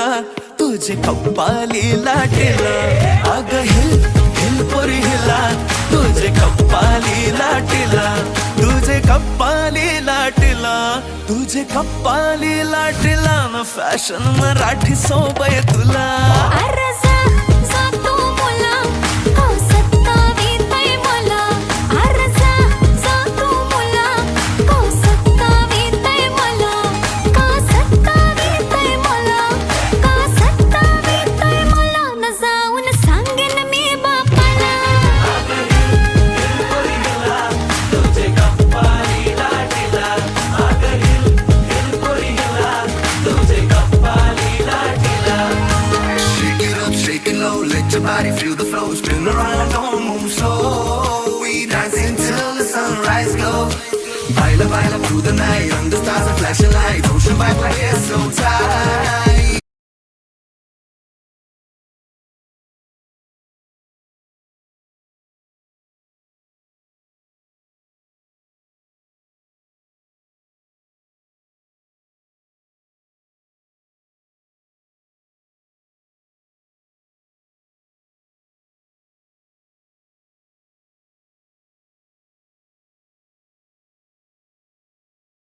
लाटीला तुझे कप्पाली लाटीला अग hill hill पोरी हिला तुझे कप्पाली लाटीला तुझे कप्पाली लाटीला तुझे कप्पाली लाटीला न फॅशन मराठी सोबय तुला Let your body feel the flow, spin around, don't move slow. We dancing till the sunrise glow. Baila, baila through the night, under stars and flashing lights. Ocean vibe like it's so tight.